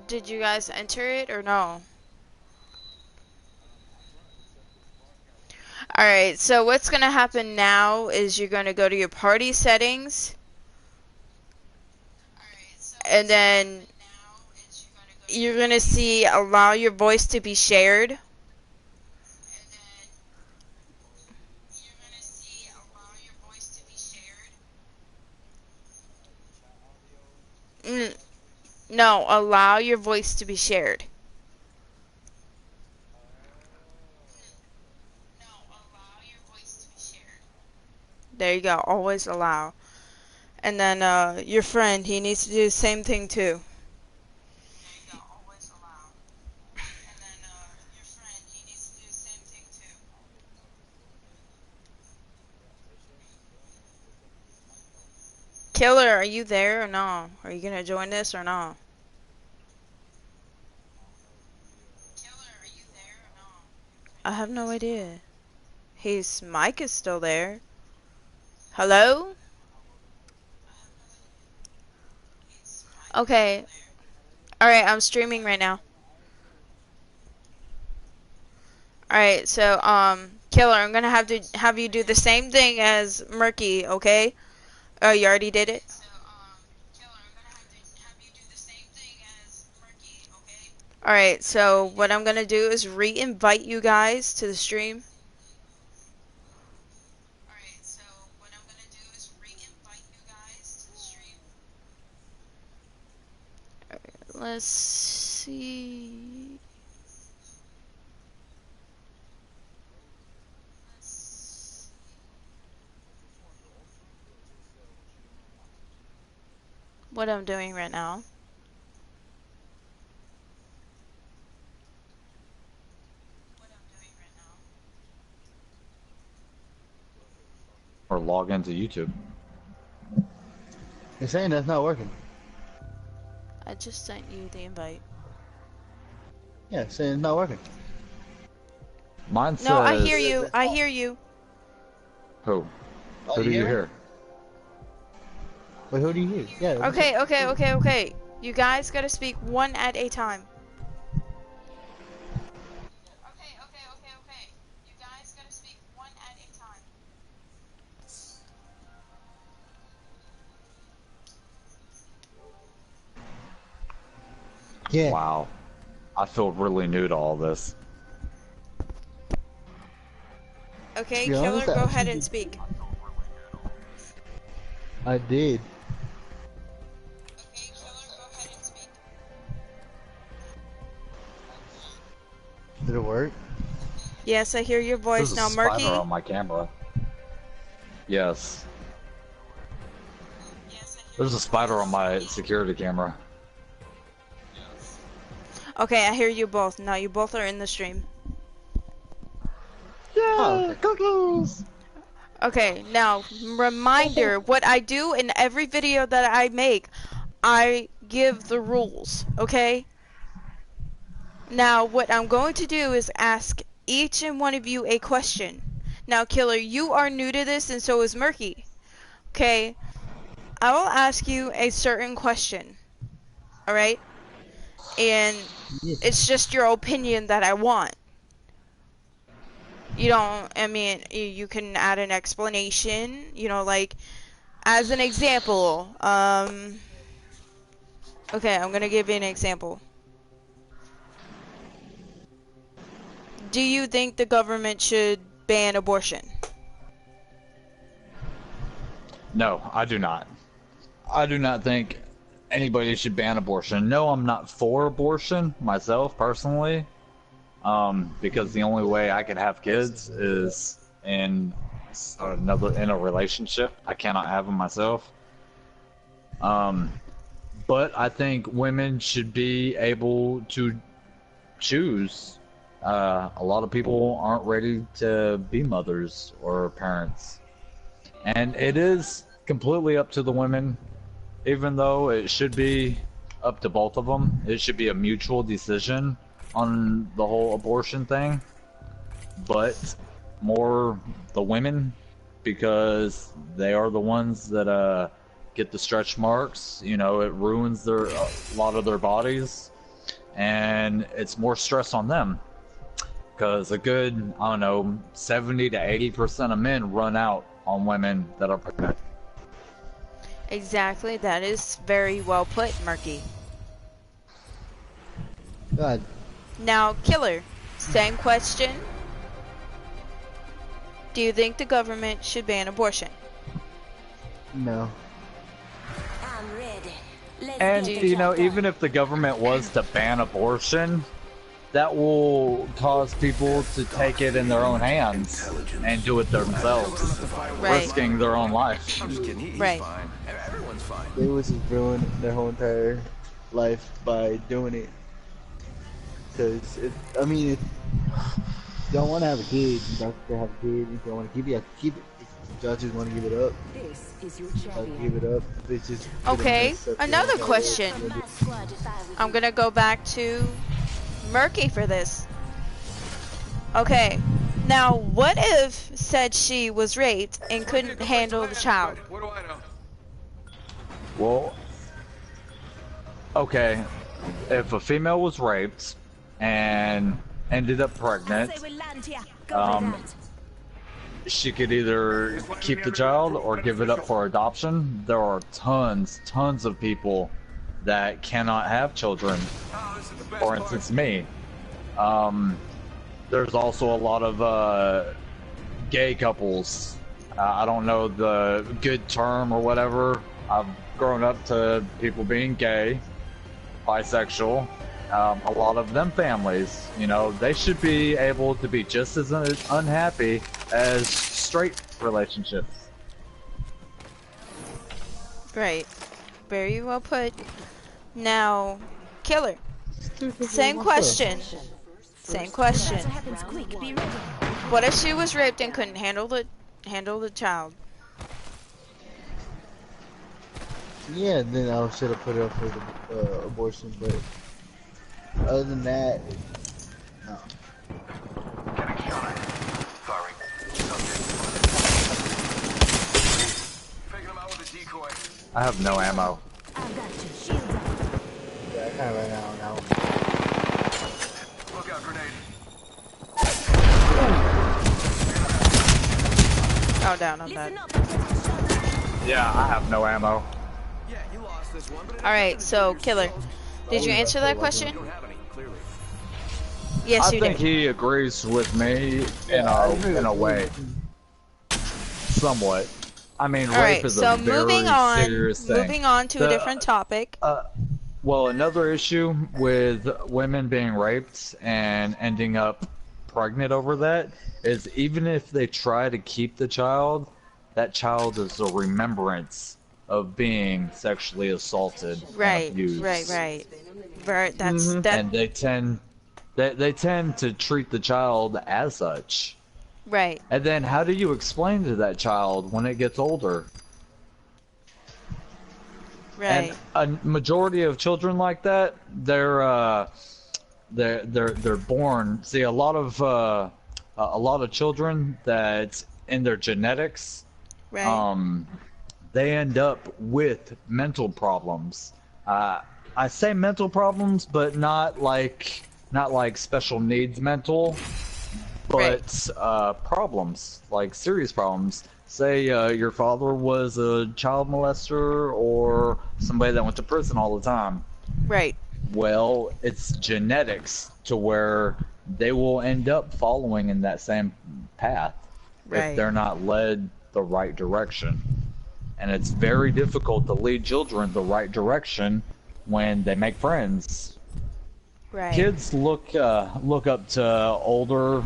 Did you guys enter it or no? Alright, so what's gonna happen now is you're gonna go to your party settings. And then you're gonna see allow your voice to be shared. No, allow your voice to be shared. There you go, always allow. And then your friend, he needs to do the same thing too. Killer, are you there or no? Are you gonna join this or no? I have no idea. His mic is still there. Hello? Okay. Alright, I'm streaming right now. Alright, so, Killer, I'm gonna have you do the same thing as Murky, okay? Oh, you already did it? Alright, so what I'm gonna do is re-invite you guys to the stream. Let's see. What I'm doing right now. Or log into YouTube. You're saying that's not working. I just sent you the invite. Yeah, it's saying it's not working. Mine says... No, I hear you. I hear you. Who? Oh, Who do you me? hear? Wait, who do you hear? Yeah. Okay. You guys gotta speak one at a time. Yeah. Wow. I feel really new to all this. Okay, To be Killer, honest, go I ahead actually and speak. I did. Did it work? Yes, I hear your voice There's now, a spider Murky. on my camera. Yes. There's a spider on my security camera. Okay, I hear you both. Now you both are in the stream. Oh, okay. Cookies! Okay, now, reminder, what I do in every video that I make, I give the rules, okay? Now, what I'm going to do is ask each and one of you a question. Now, Killer, you are new to this, and so is Murky. Okay? I will ask you a certain question. Alright? And it's just your opinion that I want. You don't, I mean, you can add an explanation, you know, like, as an example, okay, I'm gonna give you an example. Do you think the government should ban abortion? No, I do not. I do not think anybody should ban abortion. No, I'm not for abortion myself, personally. Because the only way I could have kids is in a relationship. I cannot have them myself. But I think women should be able to choose. A lot of people aren't ready to be mothers or parents, and it is completely up to the women. Even though it should be up to both of them, it should be a mutual decision on the whole abortion thing, but more the women, because they are the ones that get the stretch marks. You know, it ruins a lot of their bodies. and it's more stress on them. Because a good, I don't know, 70 to 80% of men run out on women that are pregnant. Exactly. That is very well put, Murky. God, Now, Killer, same question. Do you think the government should ban abortion? no. I'm ready. Let's And, get the you know, job done. even if the government was to ban abortion, that will cause people to take it in their own hands and do it themselves, Right. risking their own life. I'm just kidding. He's Right. fine. Everyone's fine. They would just ruin their whole entire life by doing it. Cause I mean, if you don't want to have a kid, you don't have to have a kid. If you don't want to keep it, you have to keep it. If y'all just want to give it up, This is your I'll champion. give it up. It's just Okay, another question. My squad if I was I'm gonna go back to Murky for this. Okay, now what if said she was raped and couldn't handle the child? What do I know? Well, okay, if a female was raped and ended up pregnant, say we land here. Go Um, with that. she could either keep the child or give it up for adoption. There are tons of people that cannot have children. Oh, this is the best For part. instance, me. There's also a lot of gay couples. I don't know the good term or whatever. I've grown up to people being gay, bisexual. A lot of them families, you know, they should be able to be just as unhappy as straight relationships. Right. Very well put. Now, Killer. Same question. Same question. What happens quick? Be ready. What if she was raped and couldn't handle the child? Yeah, then I should have put it up for the abortion, but other than that, no. Sorry. Faking him out with a decoy. I have no ammo. I've got you. Shields up. Yeah, I kind of ran out now. Look out, grenade. Oh, down, I'm Listen dead. up. I'm getting shot. Yeah, I have no ammo. Yeah, you lost this one, but it Alright, so, Killer. Did you answer that question? don't have any, clearly. Yes, I you think did. he agrees with me in a way, somewhat. I mean, rape Alright, is so a very serious thing. moving on to a The- different topic. Well, another issue with women being raped and ending up pregnant over that is even if they try to keep the child, that child is a remembrance of being sexually assaulted Right, and abused. right. That's that. And they tend to treat the child as such. Right, And then how do you explain to that child when it gets older? right. And a majority of children like that, they're born. See, a lot of children that in their genetics, Right. they end up with mental problems. I say mental problems, but not like special needs mental, but problems, like serious problems. Say your father was a child molester or somebody that went to prison all the time. Right. Well, it's genetics to where they will end up following in that same path Right. if they're not led the right direction. And it's very difficult to lead children the right direction when they make friends. Right. Kids look up to older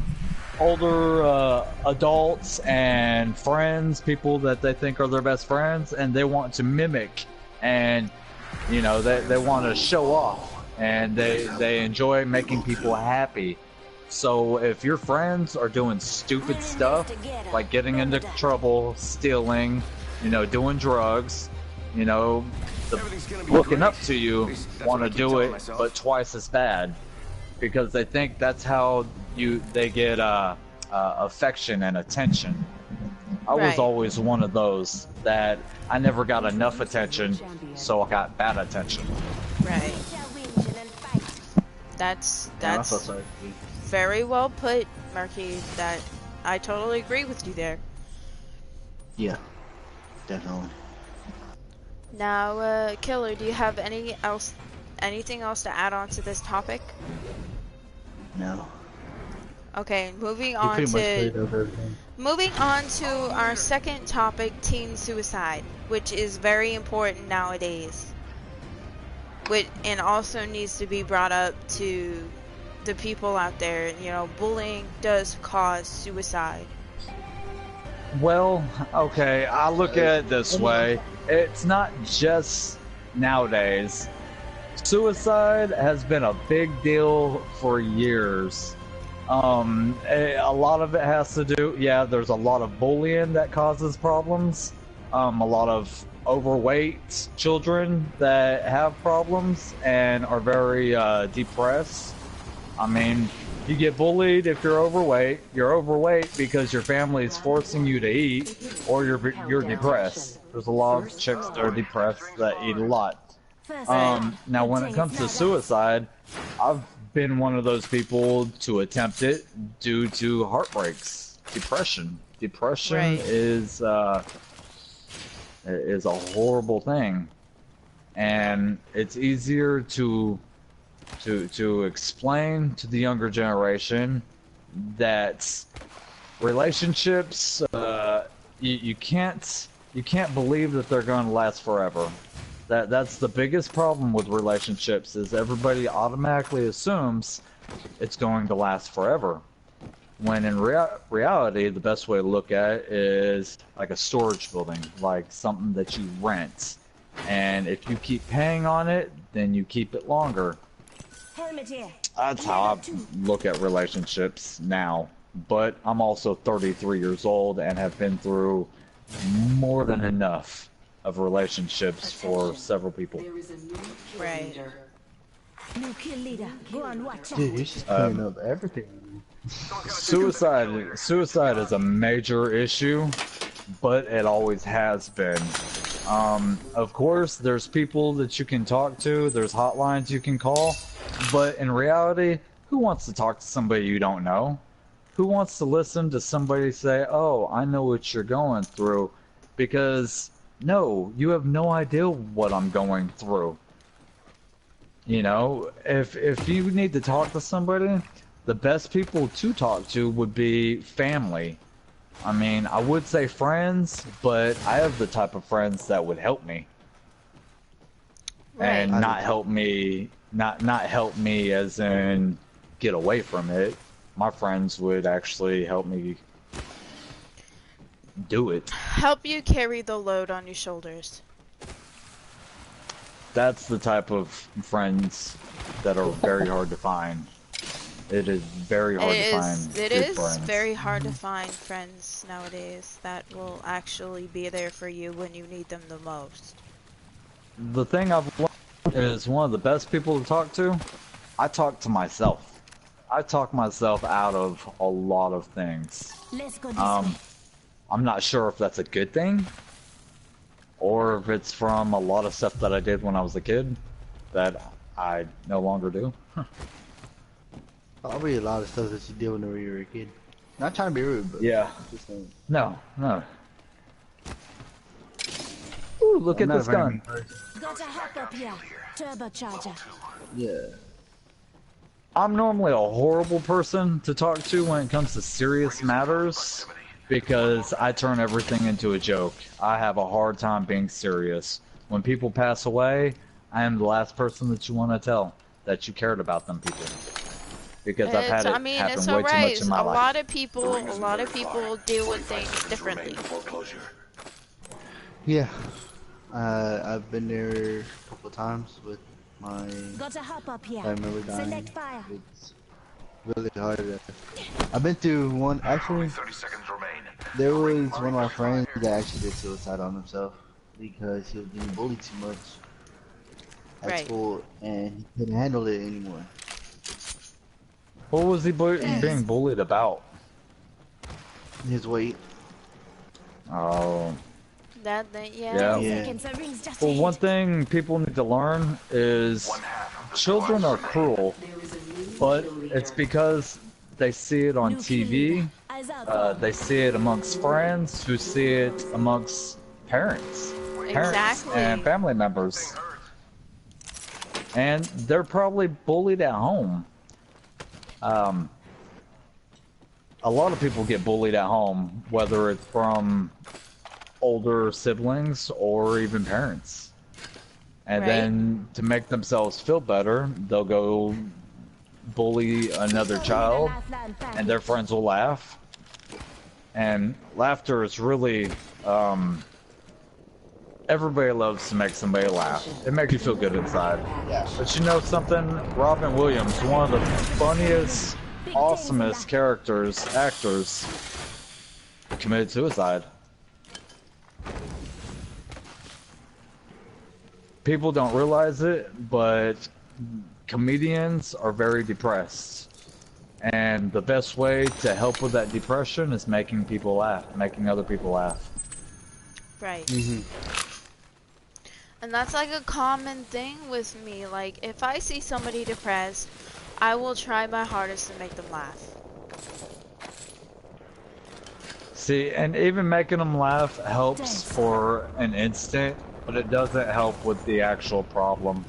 adults and friends, people that they think are their best friends, and they want to mimic, and you know they want to show off, and they enjoy making people happy. So if your friends are doing stupid stuff like getting into trouble, stealing, you know, doing drugs, you know, Everything's gonna be looking great. up to you At least that's want what to I keep do telling it, myself. but twice as bad, because they think that's how they get affection and attention. I was Right. always one of those that I never got enough attention, so I got bad attention. Right. Shall we engine and fight? That's Yeah, I feel sorry for you. very well put, Murky. That I totally agree with you there. Yeah, definitely. Now, Killer, do you have anything else to add on to this topic? No. Okay, moving You on pretty much to played over everything. our second topic, teen suicide, which is very important nowadays. And also needs to be brought up to the people out there. You know, bullying does cause suicide. Well, okay, I look at it this way. It's not just nowadays. Suicide has been a big deal for years. A lot of it has to do, yeah, there's a lot of bullying that causes problems. A lot of overweight children that have problems and are very depressed. I mean, you get bullied if you're overweight. You're overweight because your family is forcing you to eat, or you're depressed. There's a lot of chicks that are depressed that eat a lot. First Now, when it comes to suicide, I've been one of those people to attempt it due to heartbreaks, depression. Depression Right. is a horrible thing, and it's easier to explain to the younger generation that relationships you can't believe that they're going to last forever. That's the biggest problem with relationships, is everybody automatically assumes it's going to last forever, when in reality the best way to look at it is like a storage building, like something that you rent, and if you keep paying on it, then you keep it longer. Helmet here. That's how I look at relationships now. But I'm also 33 years old and have been through more than enough of relationships for several people. Right. New kill leader. Go on, watch out. Dude, you're just clearing up everything. Suicide is a major issue, but it always has been. Of course, there's people that you can talk to, there's hotlines you can call, but in reality, who wants to talk to somebody you don't know? Who wants to listen to somebody say, "Oh, I know what you're going through," because no, you have no idea what I'm going through. You know, if you need to talk to somebody, the best people to talk to would be family. I mean, I would say friends, but I have the type of friends that would help me. Right. And not help me, not help me as in get away from it. My friends would actually help me do it. Help you carry the load on your shoulders. That's the type of friends that are very hard to find. It is very hard to find It good is friends. very hard to find friends nowadays that will actually be there for you when you need them the most. The thing I've learned is one of the best people to talk to, I talk to myself. I talk myself out of a lot of things. Let's go this way. I'm not sure if that's a good thing, or if it's from a lot of stuff that I did when I was a kid that I no longer do. Probably a lot of stuff that you did whenever you were a kid. Not trying to be rude, but Yeah. just saying. No. Ooh, look I'm at not this a very gun. good person. Gotta hop up here. Turbocharger. Yeah. I'm normally a horrible person to talk to when it comes to serious matters, because I turn everything into a joke. I have a hard time being serious. When people pass away, I am the last person that you want to tell that you cared about them people. Because I've had it happen way it's too much alright. in my A life. lot of people deal with things differently. Yeah. I've been there a couple of times with my Gotta hop up here. family dying. Select fire. It's really hard. I've been through one, actually, 30 seconds remain. there was one of my friends that actually did suicide on himself because he was being bullied too much at Right. school and he couldn't handle it anymore. What was he being bullied about? His weight. Oh. Yeah. Yeah. Yeah. Seconds, the ring's just Well, ahead. one thing people need to learn is children are cruel. But it's because they see it on New kill leader. TV. Eyes out. They see it amongst friends who see it amongst parents and Exactly. family members. And they're probably bullied at home. A lot of people get bullied at home, whether it's from older siblings or even parents. And Right. then to make themselves feel better, they'll go bully another child, and their friends will laugh. And laughter is really, everybody loves to make somebody laugh. It makes you feel good inside. Yeah. But you know something? Robin Williams, one of the funniest, awesomest actors, committed suicide. People don't realize it, but comedians are very depressed. And the best way to help with that depression is making people laugh, making other people laugh. Right. Mm-hmm. And that's like a common thing with me. Like, if I see somebody depressed, I will try my hardest to make them laugh. See, and even making them laugh helps for an instant, but it doesn't help with the actual problem.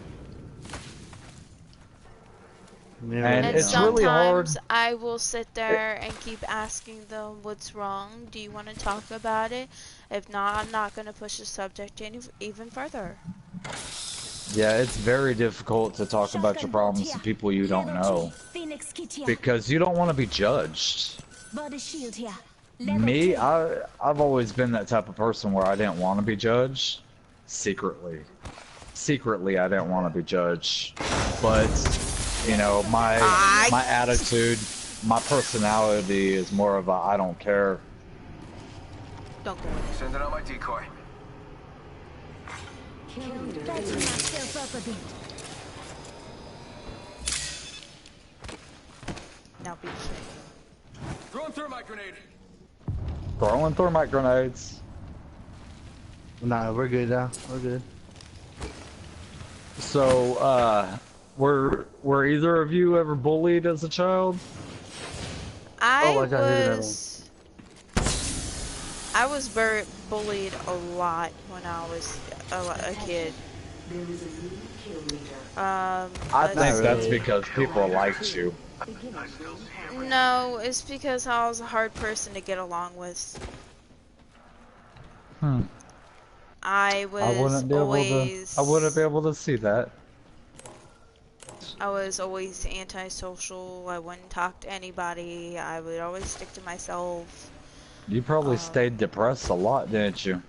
Yeah, And And it's sometimes really hard. I will sit there and keep asking them what's wrong. Do you want to talk about it? If not, I'm not going to push the subject even further. Yeah, it's very difficult to talk about your problems to people you don't know, Phoenix kit here. because you don't want to be judged. Body shield here. Level Me, 2. I've always been that type of person where I didn't want to be judged secretly. Secretly, I didn't want to be judged, but you know, my attitude, my personality is more of a I don't care. Don't go in there. Sending out my decoy. Patching myself up a bit. Now be careful. Throwing thermite grenade. Throwing thermite grenades. Nah, we're good now. We're good. So, were either of you ever bullied as a child? I I got hit was bullied a lot when I was a kid. I let's think see. that's because people liked you. No, it's because I was a hard person to get along with. I wouldn't be able to see that. I was always antisocial. I wouldn't talk to anybody. I would always stick to myself. You probably stayed depressed a lot, didn't you?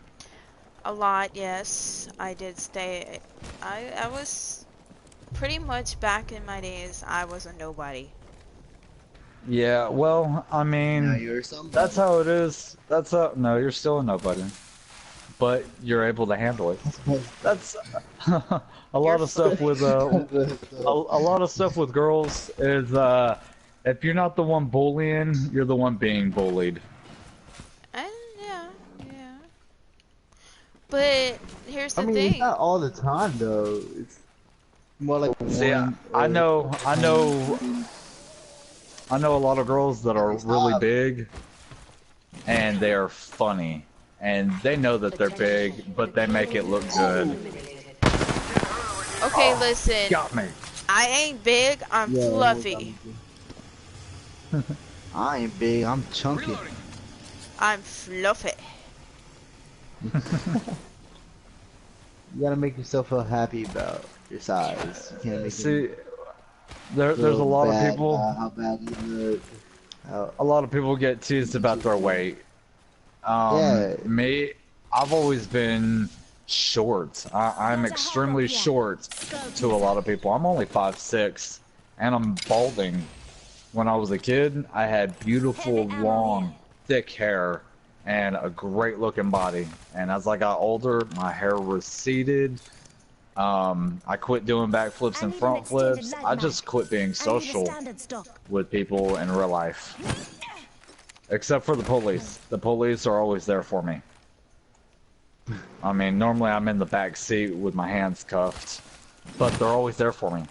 A lot, yes. I did stay. I was pretty much back in my days. I was a nobody. Yeah, well, I mean, Now you're somebody. that's how it is. No, you're still a nobody. But you're able to handle it. That's a lot of stuff with a lot of stuff with girls is if you're not the one bullying, you're the one being bullied. And yeah. But here's the I mean, thing. it's not all the time though. It's more like See, one. I know a lot of girls that are really big, and they are funny, and they know that they're big, but they make it look good. Okay, listen. Got me. I ain't big. I'm Yeah, fluffy. I ain't big. I'm chunky. Reloading. I'm fluffy. You gotta make yourself feel happy about your size. You can't make See, there's a lot of people. How bad you look. A lot of people get teased about their weight. Yeah. Me, I've always been short. I'm extremely short to a lot of people. I'm only 5'6", and I'm balding. When I was a kid, I had beautiful, long, thick hair and a great looking body. And as I got older, my hair receded. I quit doing backflips and front flips. I just quit being social with people in real life. Except for the police. The police are always there for me. I mean, normally I'm in the back seat with my hands cuffed, but they're always there for me.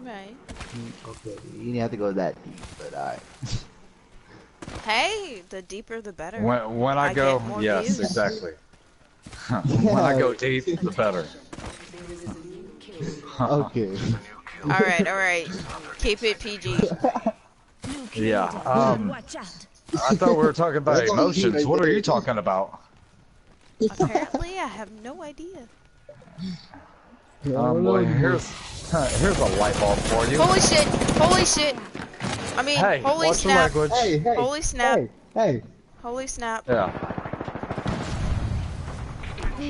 Right. Okay, you didn't have to go that deep, but alright. Hey, the deeper the better. When I I go, get more yes, views. exactly. When I go deep, the better. Okay. Alright. Keep it PG. Yeah. Watch out. I thought we were talking about That's all you emotions. right What are there. you talking about? Apparently, I have no idea. Well, here's a light bulb for you. Holy shit! Holy shit! I mean, Hey, holy watch your snap! language. Hey, hey. Holy snap! Hey, Holy snap! Yeah.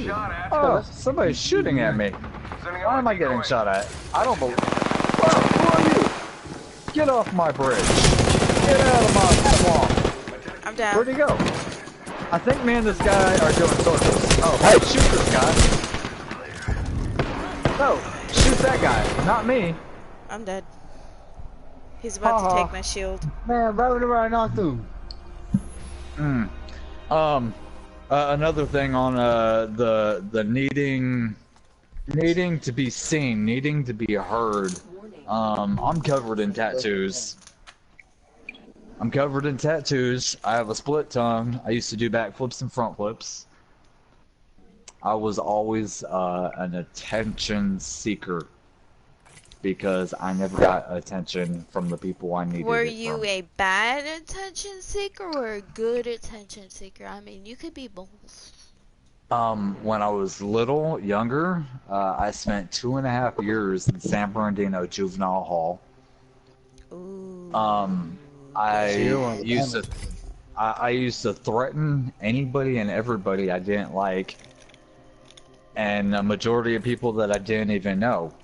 Shot at. Oh, somebody's shooting at me. Why am I getting shot at? I don't believe. Whoa, who are you? Get off my bridge. Get out of my swamp. I'm down. Where'd he go? I think me and this guy are doing circles. Oh, hey, shoot this guy. No, shoot that guy, not me. I'm dead. He's about to take my shield. man, right whenever I knocked him. Another thing on the needing to be seen, needing to be heard. I'm covered in tattoos. I have a split tongue. I used to do backflips and front flips. I was always an attention seeker because I never got attention from the people I needed. Were it you from. a bad attention seeker or a good attention seeker? I mean, you could be both. When I was younger, I spent 2.5 years in San Bernardino Juvenile Hall. Ooh. I used to threaten anybody and everybody I didn't like, and a majority of people that I didn't even know.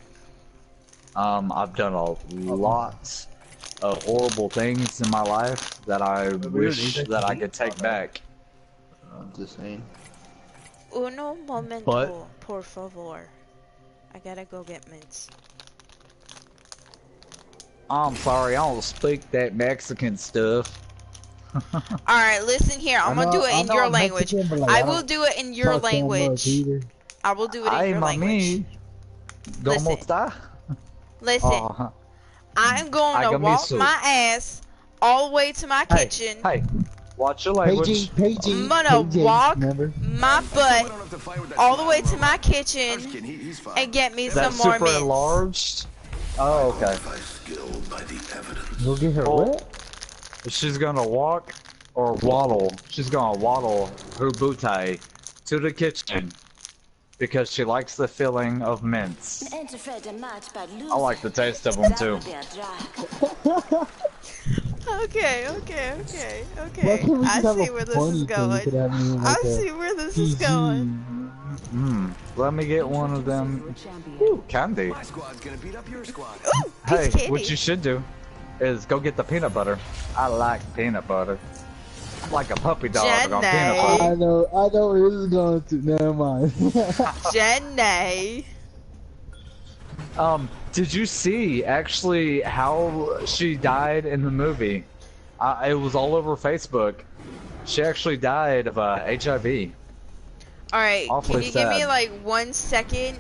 I've done a lot of horrible things in my life that I wish that I could take back. I'm just saying. Uno momento, por favor. I gotta go get mints. I'm sorry, I don't speak that Mexican stuff. Alright, listen here. I'm gonna do it in your language. I will do it in your language. I will do it in Ay, your language. mami. ¿Cómo Listen. está? Listen, Oh, I'm gonna walk Agamisu. my ass all the way to my kitchen. Hey, watch your language. I'm gonna walk my We butt don't have to fight with that all the way smile, to my I'm just kitchen kidding, he's fine. and get me That's some more super mints. enlarged. Oh, okay. Go get her Well, what? She's gonna walk or waddle. She's gonna waddle her booty to the kitchen because she likes the feeling of mints. I like the taste of them too. Okay. Why can't we I just have see a where this funny is thing instead going. of having I like a see where this is going. Let me get one of them. Ooh, candy. My squad's gonna beat up your squad. Ooh, piece Hey, of candy. what you should do is go get the peanut butter. I like peanut butter. I'm like a puppy dog on peanut Jenny. butter. I know where this is going to. Never mind. Jenny. Did you see actually how she died in the movie? It was all over Facebook. She actually died of HIV. Alright, can Awfully you give me sad. like 1 second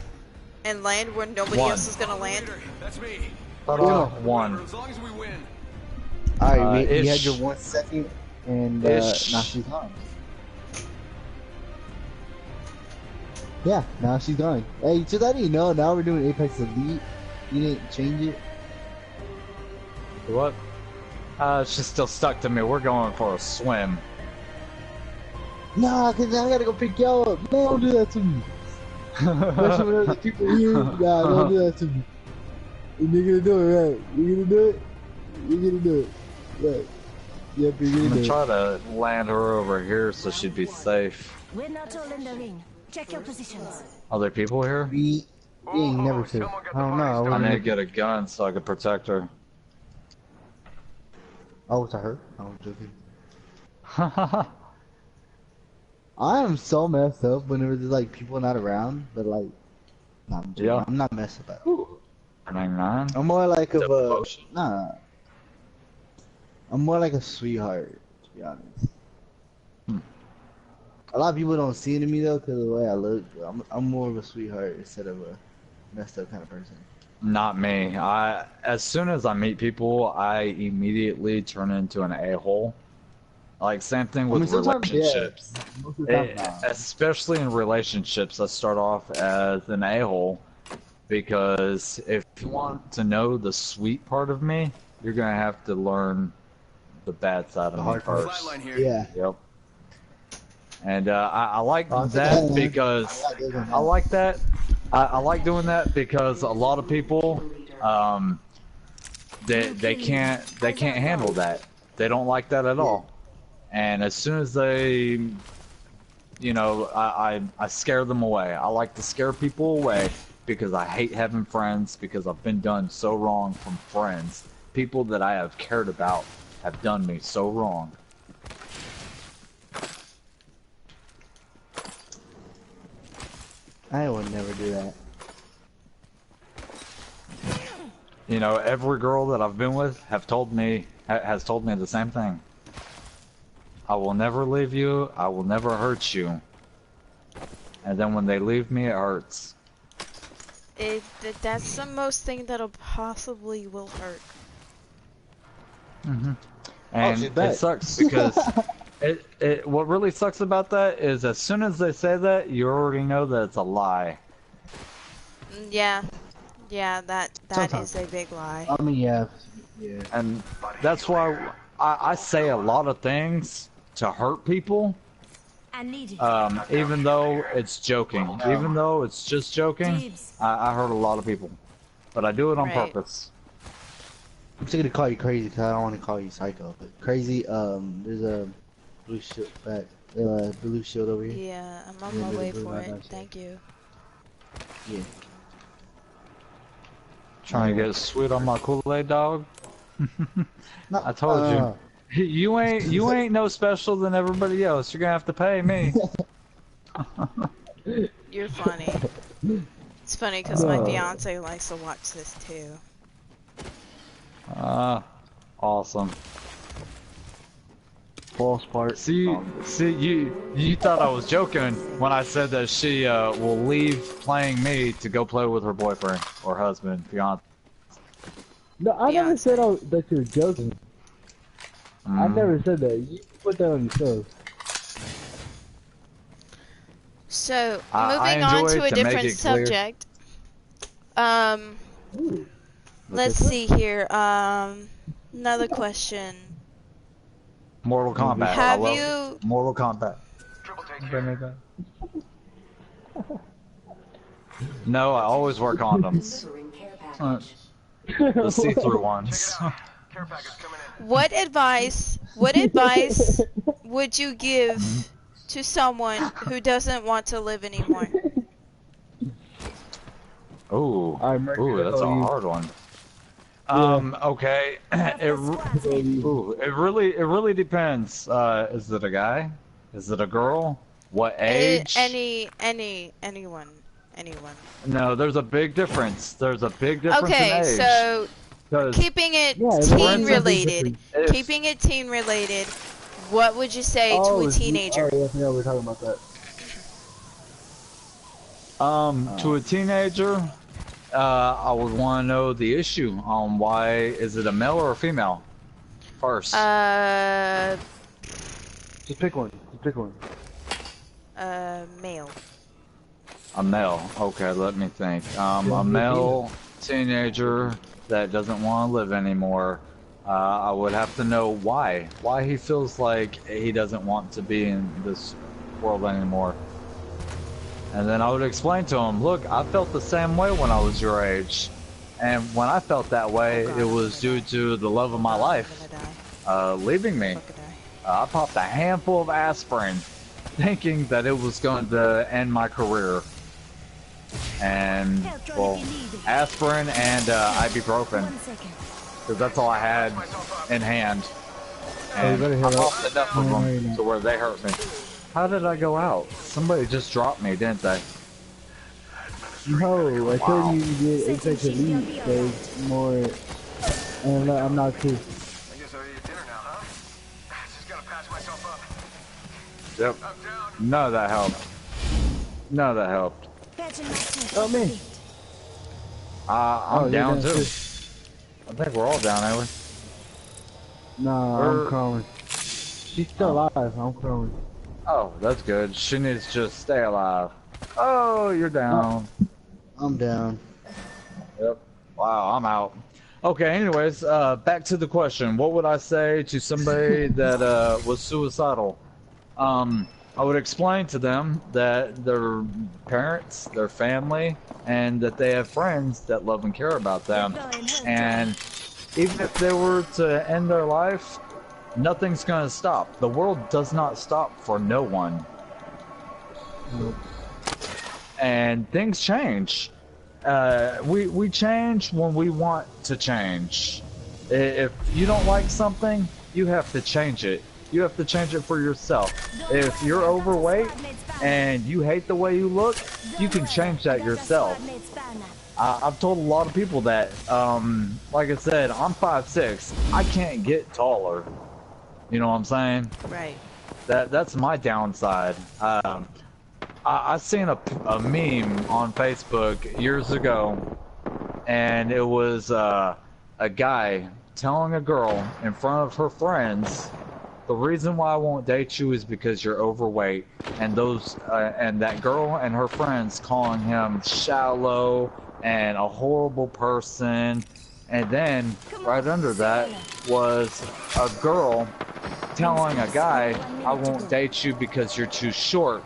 and land where nobody One. else is gonna land? Leader, that's me. One. As long as we win. Alright, you had Ish. your 1 second, and Ish. now she's gone. Yeah, now she's gone. Hey, just letting you know, now we're doing Apex Elite. You didn't change it. What? She's still stuck to me. We're going for a swim. Nah, cause I gotta go pick y'all up. No, don't do that to me. Especially when there's people here. Nah, don't do that to me. You're gonna do it, right? You're gonna do it? You're gonna do it. Right. Yep, you're I'm gonna gonna do it. try to land her over here so she'd be safe. We're not all in the ring. Check your positions. Are there people here? We ain't never said. someone got I don't the know. bodies I need to I get a gun so I can protect her. Oh, it's her? I was joking. I am so messed up whenever there's like people not around, but like, nah, I'm joking. Yeah. I'm not messed up. 99. I'm more like of a Devotion. nah. I'm more like a sweetheart, to be honest. A lot of people don't see it in me though, because of the way I look. I'm more of a sweetheart instead of a messed up kind of person. Not me. As soon as I meet people, I immediately turn into an a-hole. Like same thing with sometimes, yeah. relationships. Most of the time, nah. Especially in relationships, I start off as an a-hole because if you want to know the sweet part of me, you're gonna have to learn the bad side of me hard part. first. Flatline here. Yeah. Yep. And I like Oh, that yeah. because I like that. I like doing that because a lot of people, they can't handle that. They don't like that at all. And as soon as they, you know, I scare them away. I like to scare people away because I hate having friends because I've been done so wrong from friends. People that I have cared about have done me so wrong. I would never do that. You know, every girl that I've been with has told me the same thing. I will never leave you. I will never hurt you. And then when they leave me, it hurts. That's the most thing that'll possibly will hurt. And she's it back. sucks because what really sucks about that is as soon as they say that, you already know that it's a lie. Yeah, that Sometimes. is a big lie. I mean, yeah. And that's why I say a lot of things to hurt people, I need it. even though it's joking. Even though it's just joking, Dibs. I hurt a lot of people. But I do it on Right. purpose. I'm just gonna call you crazy because I don't want to call you psycho. But crazy, there's a blue shield back, blue shield over here. Yeah, I'm on Yeah, my the way blue for light it. downstairs. Thank you. Yeah. Trying to get sweet on my Kool-Aid, dog. No, I told you. You ain't no special than everybody else. You're gonna have to pay me. You're funny. It's funny because my fiance likes to watch this too. Awesome. False part. See, you thought I was joking when I said that she will leave playing me to go play with her boyfriend or husband, fiance. No, I Yeah. never said that you were joking. I never said that. You put that on yourself. So I moving on enjoy to a to make different it clear. subject. Let's see here. Another question. Mortal Kombat. I Have love you? Mortal Kombat. Triple take care. No, I always wear condoms. The see-through ones. Care package coming in. What advice would you give to someone who doesn't want to live anymore? Ooh, Alright, Mercury, ooh, that's a you. hard one. Okay, it really depends. Is it a guy? Is it a girl? What age? Anyone. No, there's a big difference. There's a big difference in Okay, age. so 'Cause keeping it Yeah, teen it's related. if- Keeping it teen related. What would you say to a teenager? Oh, yeah, we were talking about that. to a teenager, I would want to know the issue on why is it a male or a female first. Just pick one. Just pick one. Male. A male. Okay, let me think. A male teenager that doesn't want to live anymore. I would have to know why. Why he feels like he doesn't want to be in this world anymore. And then I would explain to him, look, I felt the same way when I was your age. And when I felt that way, it was due to the love of my life leaving me. I popped a handful of aspirin thinking that it was going to end my career. And, well, aspirin and ibuprofen, 1 second. because that's all I had in hand. you And better I head up. popped enough of them to where they hurt me. How did I go out? Somebody just dropped me, didn't they? No, I told you you get Apex Elite. There's more. And I'm not too. I guess I owe you dinner now, huh? Just gotta patch myself up. Yep. I'm down. None of that helped. None of that helped. Patching my chest. Oh, man. I'm you're down too. too. I think we're all down, ain't we? Nah, Or- I'm crawling. She's still alive. I'm crawling. Oh, that's good. She needs to just stay alive. Oh, you're down. I'm down. Yep. Wow, I'm out. Okay, anyways, back to the question. What would I say to somebody that was suicidal? I would explain to them that their parents, their family, and that they have friends that love and care about them. And even if they were to end their life, nothing's going to stop. The world does not stop for no one. And things change. We change when we want to change. If you don't like something, you have to change it. You have to change it for yourself. If you're overweight and you hate the way you look, you can change that yourself. I've told a lot of people that, like I said, I'm 5'6". I can't get taller. You know what I'm saying? Right. That's my downside. I seen a meme on Facebook years ago, and it was a guy telling a girl in front of her friends, the reason why I won't date you is because you're overweight, and that girl and her friends calling him shallow and a horrible person, and then right under that was a girl telling a guy, I won't date you because you're too short.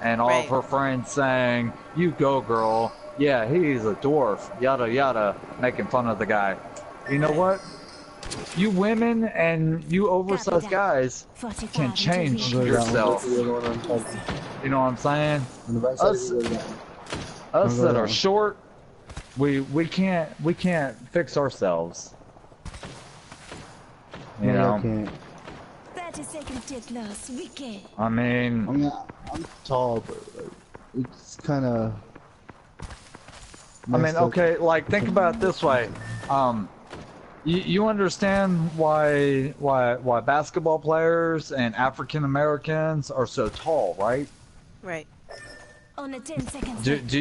And all of her friends saying, you go girl, yeah, he's a dwarf, yada yada, making fun of the guy. You know what? You women and you oversized guys can change yourself. You know what I'm saying? Us that are short, we can't fix ourselves. You know? 30 seconds till last weekend. I mean, I'm tall, but like, it's kind of. okay, like think about it this way. You understand why basketball players and African Americans are so tall, right? Right. On a 10 seconds. Do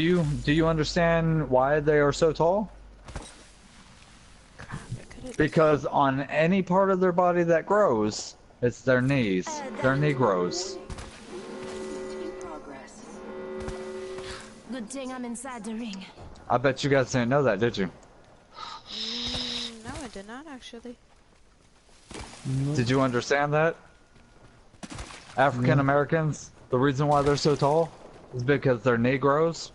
you understand why they are so tall? Because on any part of their body that grows, it's their knees. Their knee grows. Good thing I'm inside the ring. I bet you guys didn't know that, did you? No, I did not actually. Did you understand that? African Americans, the reason why they're so tall is because their knee grows.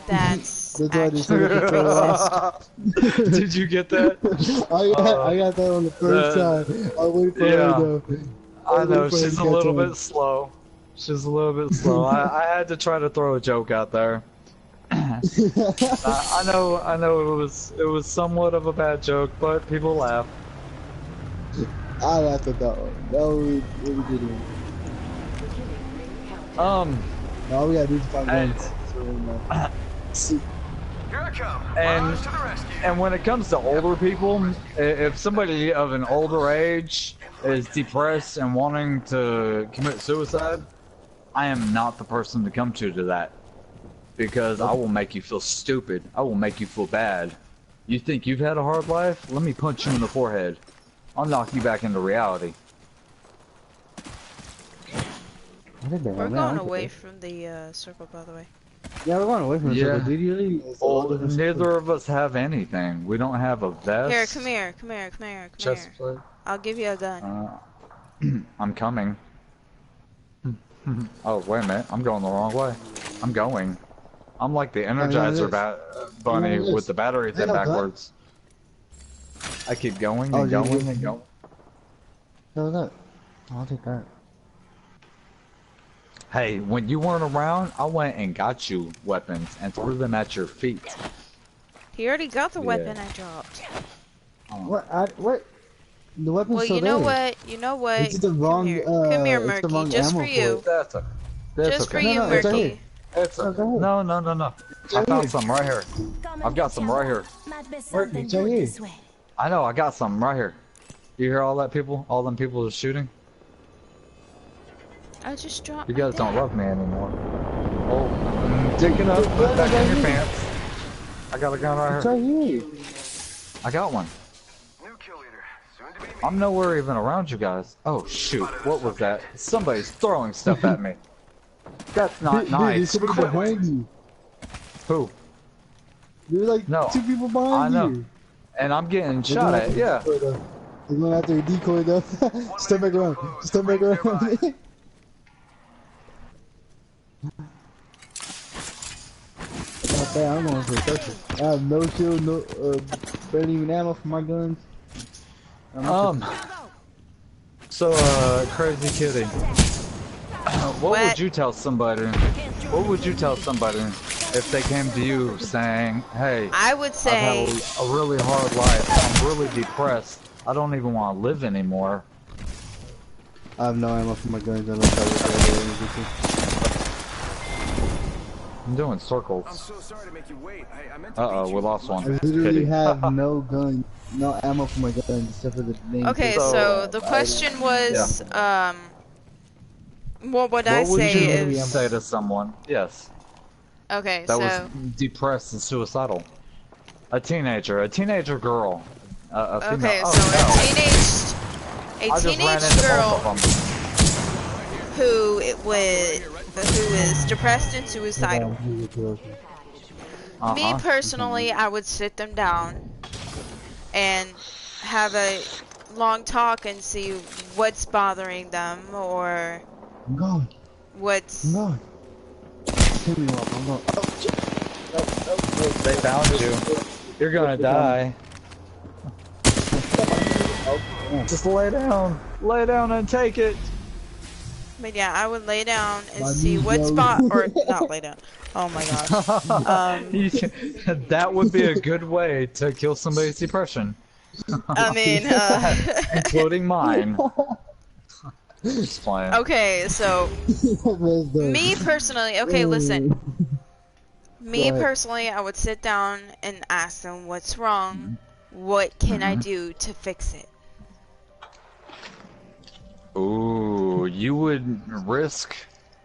That's why they said it for last. Did you get that? I got that on the first time. I'll wait for her though. I know, she's a little bit slow. She's a little bit slow. I had to try to throw a joke out there. I know it was somewhat of a bad joke, but people laugh. I laughed at that one. That was really good one. All we gotta do is find one. Here I come. And Rise to the rescue. and when it comes to older people, if somebody of an older age is depressed and wanting to commit suicide, I am not the person to come to that. Because I will make you feel stupid. I will make you feel bad. You think you've had a hard life? Let me punch you in the forehead. I'll knock you back into reality. We're going away from the circle, by the way. Yeah, we're going away from the circle. Did you really? Well, neither of us have anything. We don't have a vest. Here, come here. Chest plate. I'll give you a gun. I'm coming. Oh, wait a minute. I'm going the wrong way. I'm going. I'm like the Energizer bunny with the batteries in backwards. I keep going and going and going. No, that. I'll take that. Hey, when you weren't around, I went and got you weapons and threw them at your feet. He already got the weapon I dropped. What? The weapon's Well, still you know there. what? You know what? It's the wrong. Come here, it's the Murky. wrong Just ammo for you. That's Just for okay. you, No, it's right Murky. here. It's no. I found some right here. I've got some right here. It's right here. I know, I got some right here. You hear all that people? All them people are shooting? I just dropped. You guys don't love me anymore. Oh, Dig it up, put it back in your pants. I got a gun right It's here. right here. I got one. New kill leader. Soon to be me. I'm nowhere even around you guys. Oh shoot, what was that? Somebody's throwing stuff at me. That's not Dude, nice. there's somebody Quit. behind you. Who? There's like No, 2 people I behind know. you. And I'm getting They're shot going at, after yeah. a decoy, though. They're going after a decoy though. Step back around. Step back around. Not bad, I'm going for a circle. I have no shield, no, barely even ammo for my guns. So, crazy kitty. What would What? you tell somebody? What would you tell somebody if they came to you saying, "Hey, I would I've say, had a really hard life. I'm really depressed. I don't even want to live anymore." I have no ammo for my guns unless I was I'm doing I'm circles. so sorry to make you wait. I meant to Uh-oh, beat we you. lost one. I literally Kitty. have no gun, no ammo for my guns except for the name. okay, So, so the question was, what would I What would say you if, say to someone? Yes, okay, that so, was depressed and suicidal. A teenager girl. A female. okay, Oh, so no. a I just ran teenage into girl both of them. who is depressed and suicidal. Me personally, I would sit them down and have a long talk and see what's bothering them or I'm going. what's. I'm going. Hit me up. I'm going. They found you. You're gonna die. Just lay down. Lay down and take it. But yeah, I would lay down and My see knees what's yelling. or not lay down. Oh my gosh. That would be a good way to kill somebody's depression. I mean, Including mine. Just playing. okay, so me personally, okay, listen. Me Go ahead. personally, I would sit down and ask them what's wrong. What can I do to fix it? Ooh, you would risk.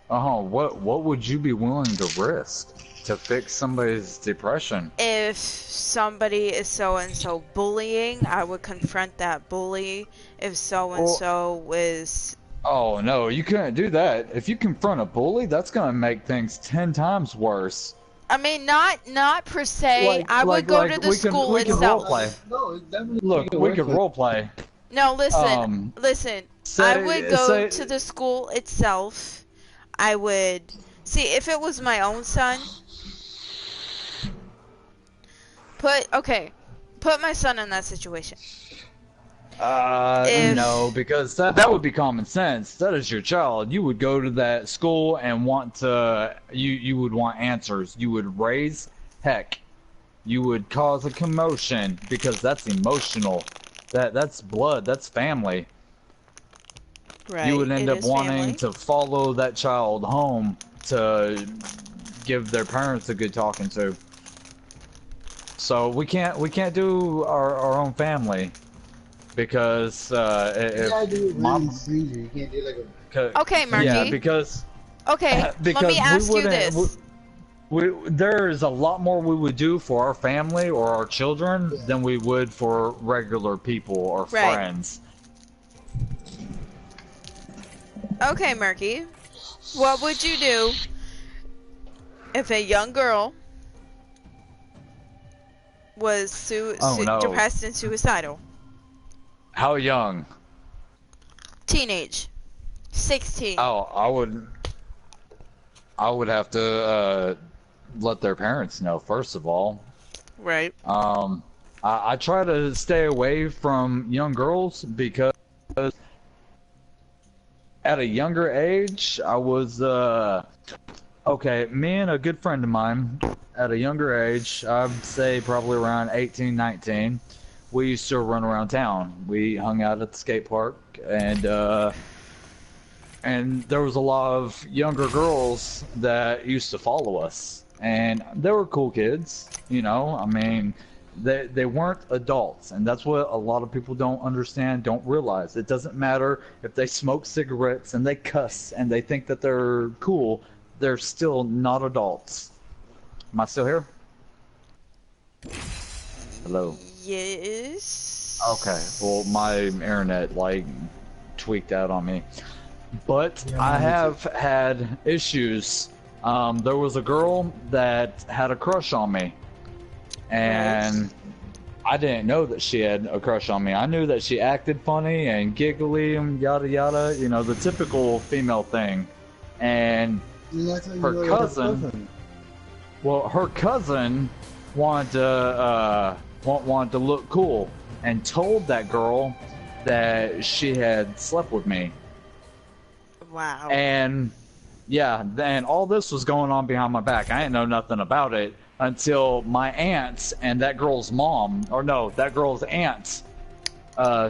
What would you be willing to risk to fix somebody's depression? If somebody is so and so bullying, I would confront that bully. If so and so is, Oh no, you couldn't do that. If you confront a bully, that's gonna make things 10 times worse. I mean, not per se. I would go to the school we can itself. roleplay. No, it's definitely Look, we could roleplay. No, listen, listen. I would go to the school itself. I would see if it was my own son. Put my son in that situation. If- No, because that would be common sense. That is your child. You would go to that school and want to. You would want answers. You would raise heck. You would cause a commotion because that's emotional. That's blood. That's family. Right. You would end it up is wanting family. to follow that child home to give their parents a good talking to. So we can't do our own family because You gotta do it if really serious. You can't do like a. Okay, Marky. yeah, because Okay, let because me ask we you wouldn't- this. there's a lot more we would do for our family or our children than we would for regular people or Right. friends. Okay, Murky. What would you do if a young girl was Oh, no. depressed and suicidal? How young? Teenage. 16. Oh, I would have to let their parents know first of all. Right. I try to stay away from young girls because at a younger age, I was okay. Me and a good friend of mine, at a younger age, I'd say probably around 18, 19, we used to run around town. We hung out at the skate park, and there was a lot of younger girls that used to follow us, and they were cool kids, you know. I mean, they weren't adults, and that's what a lot of people don't understand, don't realize. It doesn't matter if they smoke cigarettes and they cuss and they think that they're cool, they're still not adults. Am I still here? Hello. Yes. Okay. Well, my internet like tweaked out on me. But Yeah, I me have had issues. There was a girl that had a crush on me, and I didn't know that she had a crush on me. I knew that she acted funny and giggly and yada yada, you know, the typical female thing. And her cousin, well, her cousin wanted to look cool and told that girl that she had slept with me. Wow. And yeah, then all this was going on behind my back. I didn't know nothing about it until my aunts and that girl's mom, or no, that girl's aunts,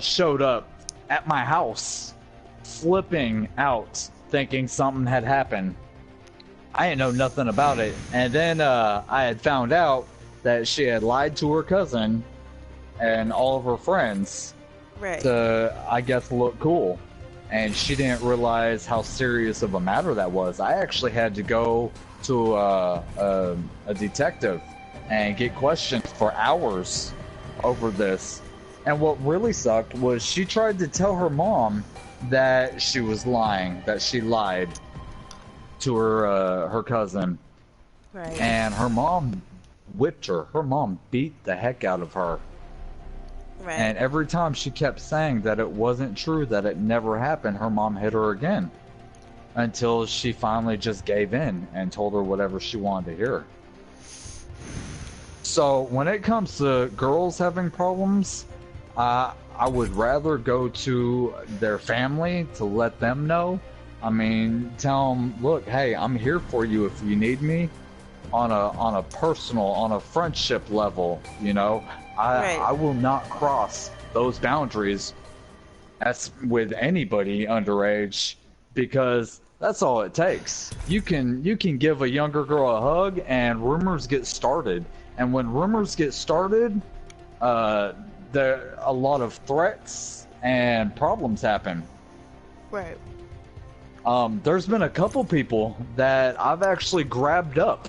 showed up at my house, flipping out, thinking something had happened. I didn't know nothing about it. And then I had found out that she had lied to her cousin and all of her friends Right. to, I guess, look cool. And she didn't realize how serious of a matter that was. I actually had to go to a detective and get questioned for hours over this. And what really sucked was she tried to tell her mom that she was lying, that she lied to her cousin. Right. And her mom whipped her. Her mom beat the heck out of her. Right. And every time she kept saying that it wasn't true, that it never happened, her mom hit her again. Until she finally just gave in and told her whatever she wanted to hear. So when it comes to girls having problems, I would rather go to their family to let them know. I mean, tell them, look, hey, I'm here for you if you need me. On a personal, on a friendship level, you know. Right. I will not cross those boundaries as with anybody underage, because that's all it takes. You can give a younger girl a hug and rumors get started. And when rumors get started, there a lot of threats and problems happen. Right. There's been a couple people that I've actually grabbed up.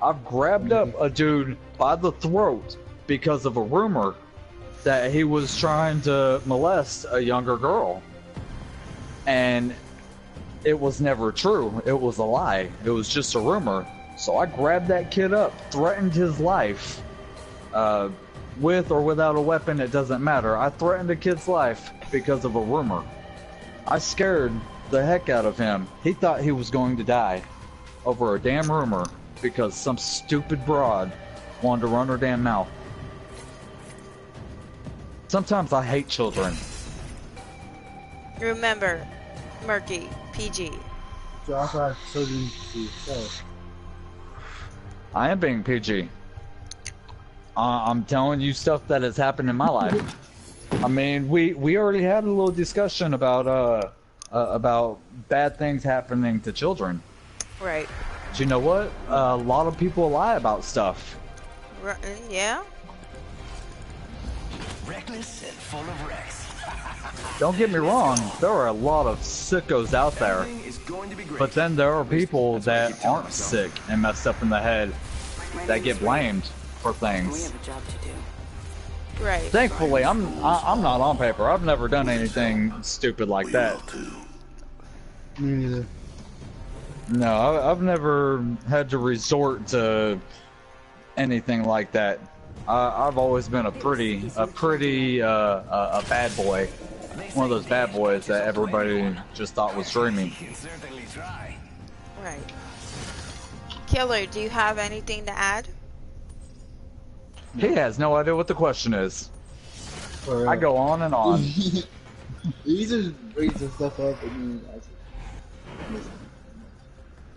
I've grabbed up a dude by the throat because of a rumor that he was trying to molest a younger girl. And it was never true. It was a lie. It was just a rumor. So I grabbed that kid up, threatened his life. With or without a weapon, it doesn't matter. I threatened a kid's life because of a rumor. I scared the heck out of him. He thought he was going to die over a damn rumor because some stupid broad wanted to run her damn mouth. Sometimes I hate children. Remember, Murky, PG. So also have children to yourself. I am being PG. I'm telling you stuff that has happened in my life. I mean, we already had a little discussion about bad things happening to children. Right. But you know what? A lot of people lie about stuff. Yeah. Reckless and full of wrecks. Don't get me wrong, there are a lot of sickos out there. Everything is going to be great. But then there are people That's what I that keep telling aren't myself. sick and messed up in the head that get blamed for We things. have a job to do. Right. Thankfully, I'm not on paper. I've never done anything stupid like that. Me neither. No, I've never had to resort to anything like that. I've always been a pretty bad boy. One of those bad boys that everybody just thought was dreamy. Can certainly try. Right. Killer, do you have anything to add? He has no idea what the question is. For, I go on and on. You just bring some stuff up and then I just...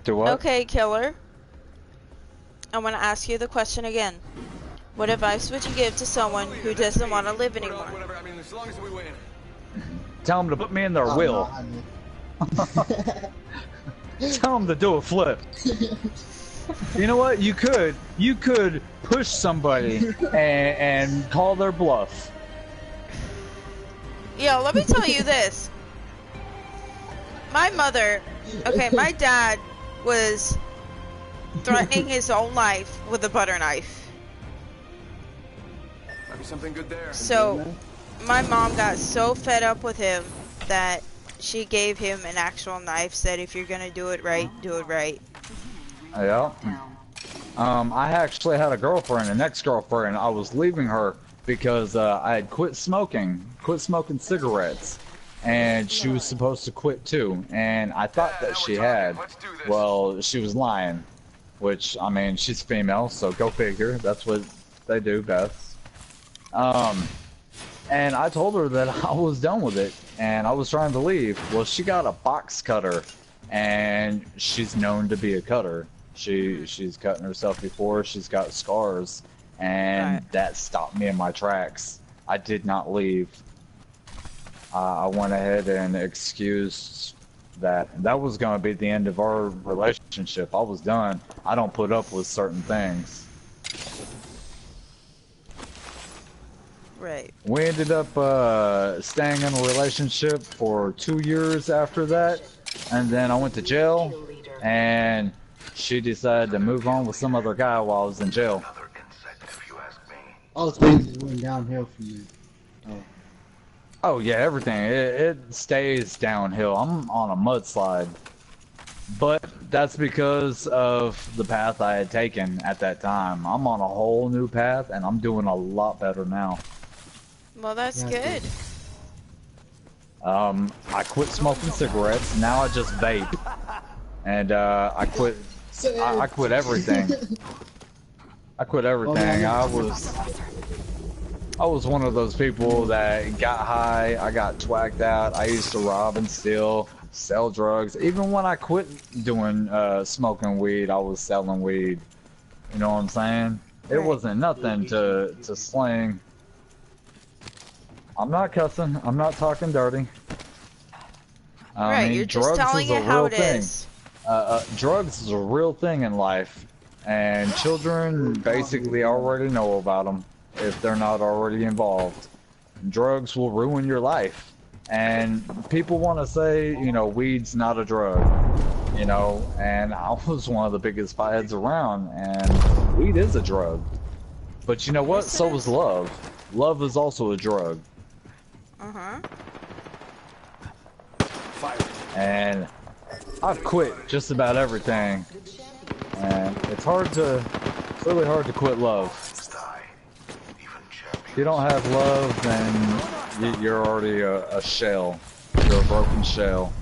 Do what? Okay, Killer. I want to ask you the question again. What advice would you give to someone who doesn't want to live anymore? Whatever. I mean, as long as we win. Tell them to put me in their Oh, will. no, I mean- Tell them to do a flip. You know what? You could push somebody and call their bluff. Yo, let me tell you this. My mother, okay, my dad was threatening his own life with a butter knife. Might be something good there. So, my mom got so fed up with him that she gave him an actual knife, said if you're gonna do it right, do it right. Yeah. I actually had a girlfriend, an ex-girlfriend. I was leaving her because I had quit smoking cigarettes, and she was supposed to quit too. And I thought that she had. Well, she was lying, which, I mean, she's female, so go figure. That's what they do best. And I told her that I was done with it, and I was trying to leave. Well, she got a box cutter, and she's known to be a cutter. She's cutting herself before. She's got scars, and that stopped me in my tracks. I did not leave. I went ahead and excused that. That was going to be the end of our relationship. I was done. I don't put up with certain things. Right. We ended up staying in a relationship for 2 years after that, and then I went to jail, and she decided to move on with some other guy while I was in jail. All things went downhill for you. Oh yeah, everything. It stays downhill. I'm on a mudslide. But that's because of the path I had taken at that time. I'm on a whole new path, and I'm doing a lot better now. Well, that's good. I quit smoking cigarettes. Now I just vape. And I quit everything. I quit everything. I was one of those people that got high. I got twacked out. I used to rob and steal, sell drugs. Even when I quit doing smoking weed, I was selling weed. You know what I'm saying? It wasn't nothing to sling. I'm not cussing. I'm not talking dirty. I mean, You're just telling it how it is. Drugs is a real thing in life, and children basically already know about them if they're not already involved. Drugs will ruin your life, and people want to say, you know, weed's not a drug, you know, and I was one of the biggest potheads around, and weed is a drug. But you know what? So is love. Love is also a drug. And I've quit just about everything, and it's really hard to quit love. If you don't have love, then you're already a shell. You're a broken shell.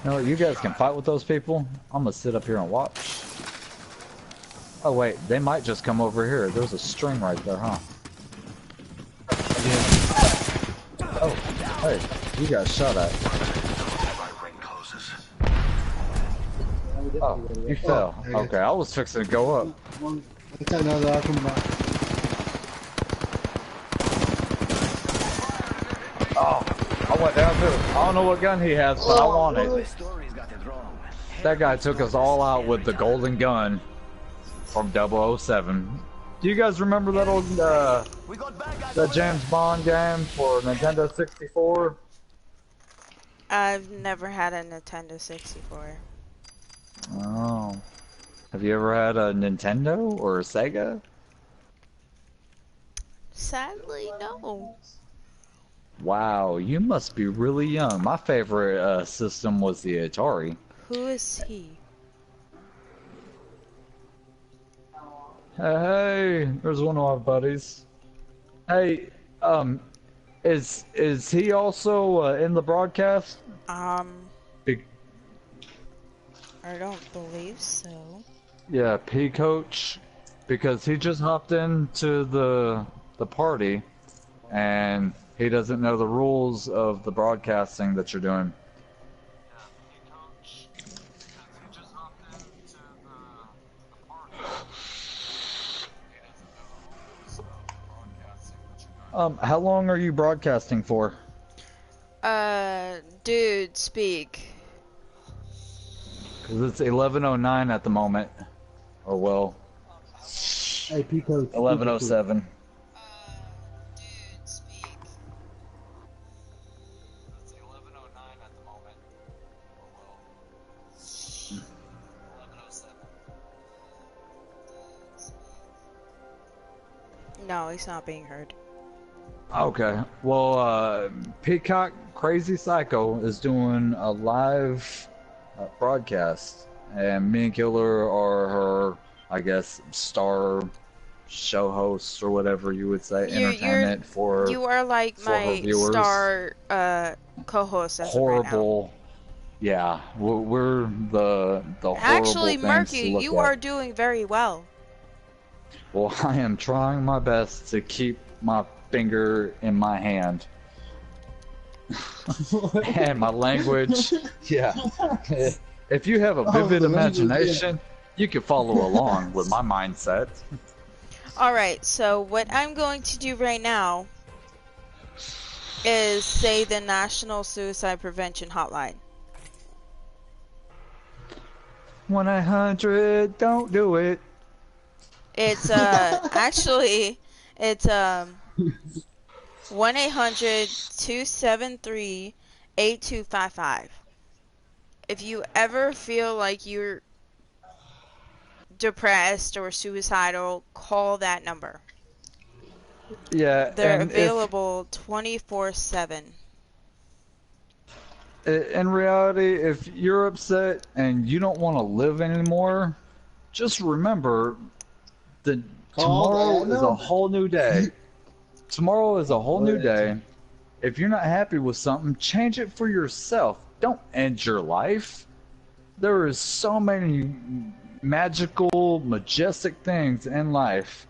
You know what, you guys can fight with those people. I'm gonna sit up here and watch. Oh wait, they might just come over here. There's a string right there, huh? Oh, hey, you got shot at. Oh, you fell. Okay, I was fixing to go up. What's that now that I come back? Oh, I went down too. I don't know what gun he has, but I want it. That guy took us all out with the golden gun from 007. Do you guys remember that old, that James Bond game for Nintendo 64? I've never had a Nintendo 64. Oh. Have you ever had a Nintendo or a Sega? Sadly, no. Wow, you must be really young. My favorite system was the Atari. Who is he? Hey, there's one of my buddies. Hey, is he also in the broadcast? Big. I don't believe so. Yeah, P Coach, because he just hopped into the party, and he doesn't know the rules of the broadcasting that you're doing. How long are you broadcasting for? Dude, speak. Because it's 11:09 at the moment. Or well, Hey, Pico. 11:07. Dude, speak. It's 11:09 at the moment. Or well. No, he's not being heard. Okay. Well, Peacock Crazy Psycho is doing a live broadcast, and me and Killer are her, I guess, star show hosts or whatever you would say, entertainment for. You are like for her my viewers. star co-host as of right now. Horrible. Yeah, we're the horrible Actually, things to Murky, look you at. are doing very well. Well, I am trying my best to keep my finger in my hand. And my language. Yeah. If you have a vivid the language, imagination, you can follow along with my mindset. Alright, so what I'm going to do right now is say the National Suicide Prevention Hotline. 1-800, don't do it. It's actually it's 1-800-273-8255. If you ever feel like you're depressed or suicidal, call that number. Yeah, They're and available 24/7. in reality, if you're upset and you don't want to live anymore, just remember that tomorrow is a whole new day. Tomorrow is a whole new day. If you're not happy with something, change it for yourself. Don't end your life. There is so many magical, majestic things in life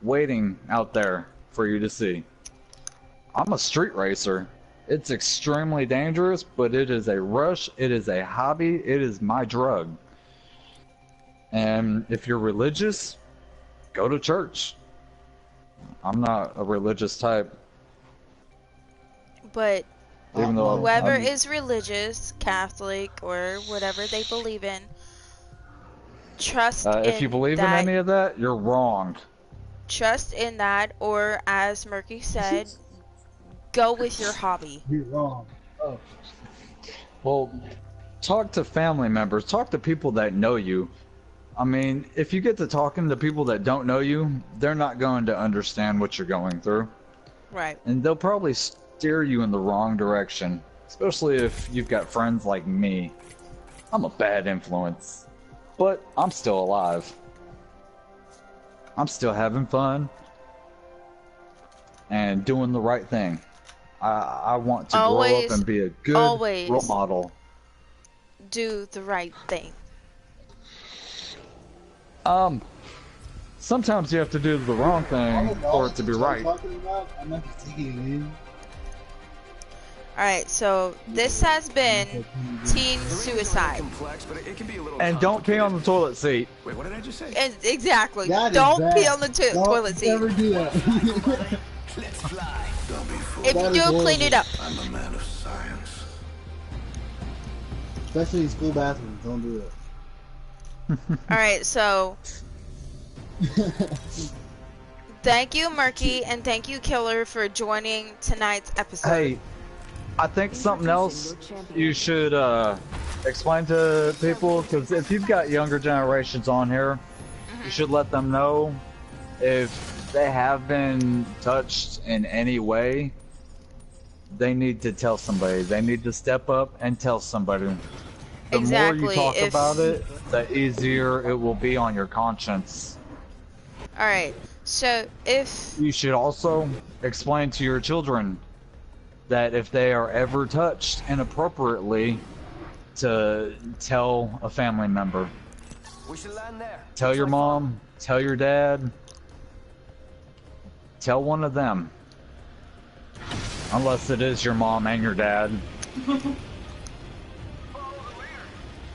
waiting out there for you to see. I'm a street racer. It's extremely dangerous, but it is a rush, it is a hobby, it is my drug. And if you're religious, go to church. I'm not a religious type. But Even though whoever I'm- is religious, Catholic, or whatever they believe in, trust if you believe in any of that, you're wrong. Trust in that, or as Murky said, go with your hobby. You're wrong. Oh. Well, talk to family members, talk to people that know you. I mean, if you get to talking to people that don't know you, they're not going to understand what you're going through. Right. And they'll probably steer you in the wrong direction, especially if you've got friends like me. I'm a bad influence, but I'm still alive. I'm still having fun and doing the right thing. I want to grow up and be a good role model. Do the right thing. Sometimes you have to do the wrong thing for it to be right. Alright, so this has been teen suicide. And don't pee on the toilet seat. Wait, what did I just say? Exactly. That is Don't bad. pee on the toilet seat. Never do that. Let's fly. Don't be fooled. If you That do, is clean it up. I'm a man of science. Especially in school bathrooms, don't do it. Alright, so thank you, Murky, and thank you, Killer, for joining tonight's episode. Hey, I think something else you should explain to people, because if you've got younger generations on here, you should let them know if they have been touched in any way, they need to tell somebody. They need to step up and tell somebody. The more you talk about it, the easier it will be on your conscience. Alright, so if You should also explain to your children that if they are ever touched inappropriately, to tell a family member. We should land there. Tell your mom, tell your dad, tell one of them. Unless it is your mom and your dad.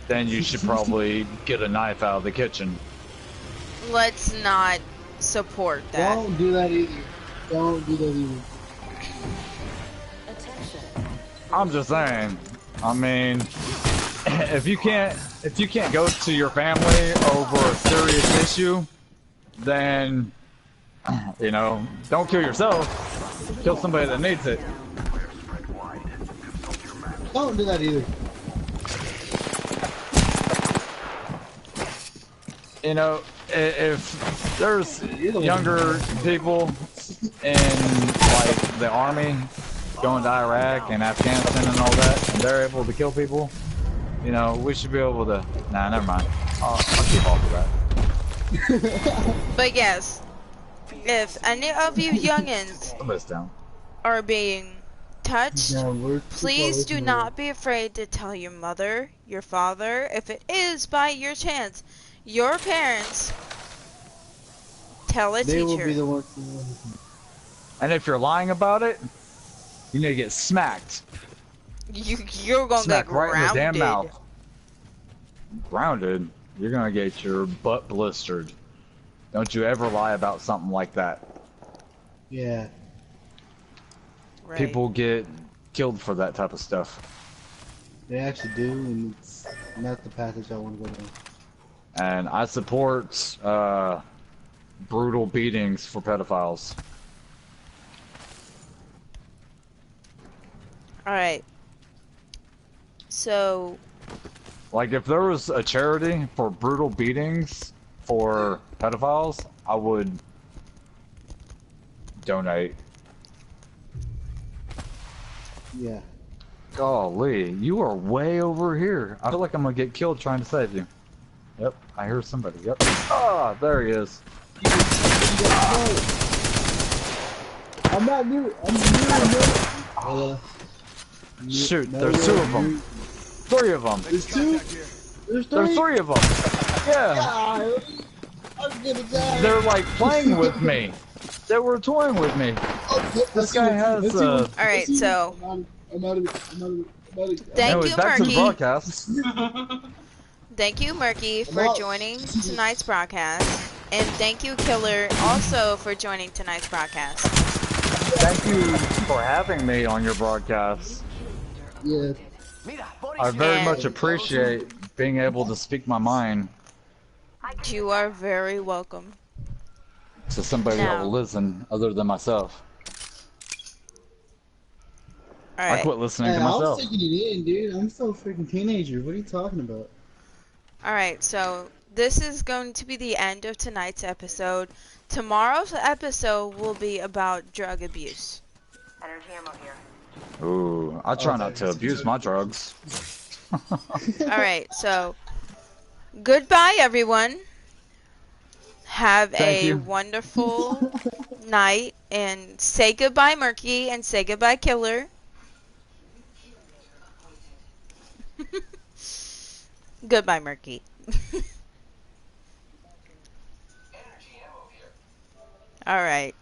Then you should probably get a knife out of the kitchen. let's not support that. Don't do that either. Don't do that either. I'm just saying. I mean, if you can't go to your family over a serious issue, then you know, don't kill yourself. Kill somebody that needs it. Don't do that either. You know, if there's younger people in like the army going to Iraq and Afghanistan and all that, and they're able to kill people, you know, we should be able to. Nah, never mind. I'll keep off of that. But yes, if any of you youngins Somebody's down. are being touched, Yeah, we're too please far do away from not be afraid to tell your mother, your father, if it is by your chance, your parents. Tell a They will teacher. be the ones who And if you're lying about it, you need to get smacked. You're gonna Smack get right in the damn grounded. mouth. Grounded? You're gonna get your butt blistered. Don't you ever lie about something like that. Yeah. Right. People get killed for that type of stuff. They actually do, and it's not the passage I want to go down. And I support brutal beatings for pedophiles. Alright. So, Like, if there was a charity for brutal beatings for pedophiles, I would donate. Yeah. Golly, you are way over here. I feel like I'm gonna get killed trying to save you. Yep, I hear somebody. Yep. Ah, there he is. I'm not new. I'm new. Shoot, there's two of them. Three of them. There's two. There's There's three. three of them. Yeah. I'm gonna die. They're like playing with me. They were toying with me. This guy has alright, so, I'm out of it. I'm out of it. I'm out of it. thank anyways, you, back to the Murky. broadcast. Thank you, Murky, for Wow. joining tonight's broadcast. And thank you, Killer, also for joining tonight's broadcast. Thank you for having me on your broadcast. Yeah. I very And- much appreciate being able to speak my mind You are very welcome. to somebody that Now- will listen other than myself. I Alright. quit listening Hey, to I was myself. taking it in, dude. I'm still a freaking teenager. What are you talking about? Alright, so this is going to be the end of tonight's episode. Tomorrow's episode will be about drug abuse. Energy ammo here. Ooh, I try not to abuse my drugs. Alright, so goodbye, everyone. Have Thank a you. wonderful night, and say goodbye, Murky, and say goodbye, Killer. Goodbye, Murky. Alright.